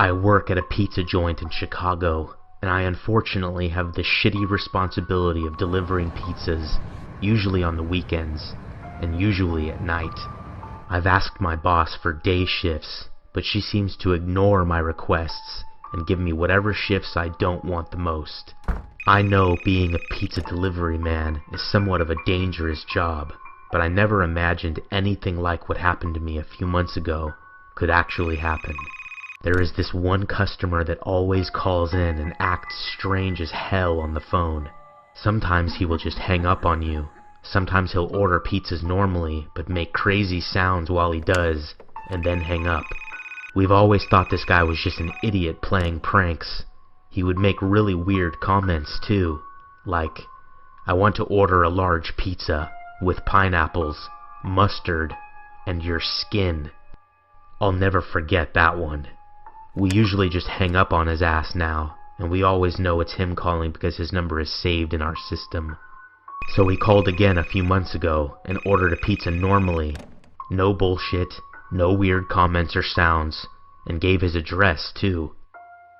I work at a pizza joint in Chicago, and I unfortunately have the shitty responsibility of delivering pizzas, usually on the weekends, and usually at night. I've asked my boss for day shifts, but she seems to ignore my requests and give me whatever shifts I don't want the most. I know being a pizza delivery man is somewhat of a dangerous job, but I never imagined anything like what happened to me a few months ago could actually happen. There is this one customer that always calls in and acts strange as hell on the phone. Sometimes he will just hang up on you. Sometimes he'll order pizzas normally, but make crazy sounds while he does, and then hang up. We've always thought this guy was just an idiot playing pranks. He would make really weird comments too, like, "I want to order a large pizza with pineapples, mustard, and your skin." I'll never forget that one. We usually just hang up on his ass now, and we always know it's him calling because his number is saved in our system. So he called again a few months ago and ordered a pizza normally. No bullshit, no weird comments or sounds, and gave his address too.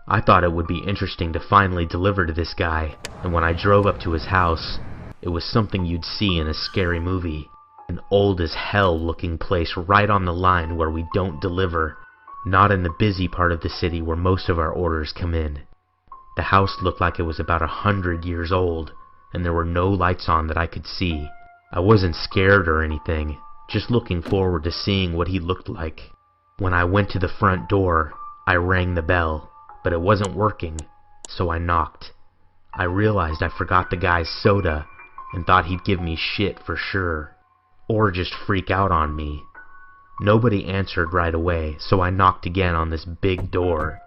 I thought it would be interesting to finally deliver to this guy, and when I drove up to his house, it was something you'd see in a scary movie. An old as hell looking place right on the line where we don't deliver, not in the busy part of the city where most of our orders come in. The house looked like it was about 100 years old, and there were no lights on that I could see. I wasn't scared or anything, just looking forward to seeing what he looked like. When I went to the front door, I rang the bell, but it wasn't working, so I knocked. I realized I forgot the guy's soda and thought he'd give me shit for sure, or just freak out on me. Nobody answered right away, so I knocked again on this big door.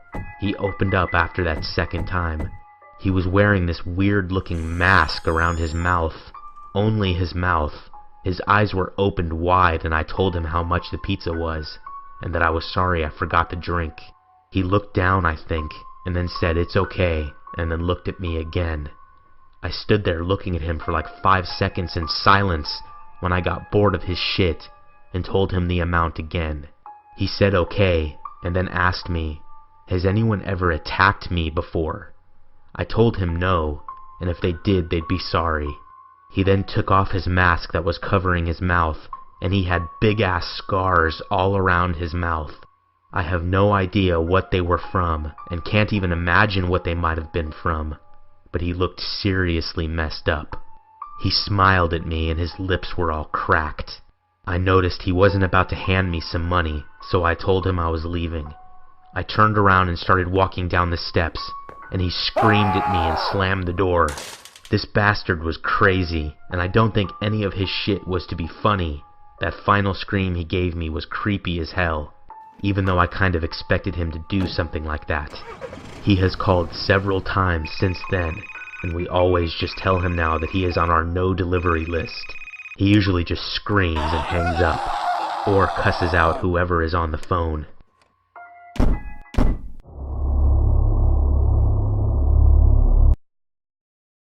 He opened up after that second time. He was wearing this weird-looking mask around his mouth. Only his mouth. His eyes were opened wide, and I told him how much the pizza was, and that I was sorry I forgot the drink. He looked down, I think, and then said, "It's okay," and then looked at me again. I stood there looking at him for like 5 seconds in silence when I got bored of his shit and told him the amount again. He said okay, and then asked me, "Has anyone ever attacked me before?" I told him no, and if they did, they'd be sorry. He then took off his mask that was covering his mouth, and he had big-ass scars all around his mouth. I have no idea what they were from, and can't even imagine what they might have been from, but he looked seriously messed up. He smiled at me, and his lips were all cracked. I noticed he wasn't about to hand me some money, so I told him I was leaving. I turned around and started walking down the steps, and he screamed at me and slammed the door. This bastard was crazy, and I don't think any of his shit was to be funny. That final scream he gave me was creepy as hell, even though I kind of expected him to do something like that. He has called several times since then, and we always just tell him now that he is on our no delivery list. He usually just screams and hangs up, or cusses out whoever is on the phone.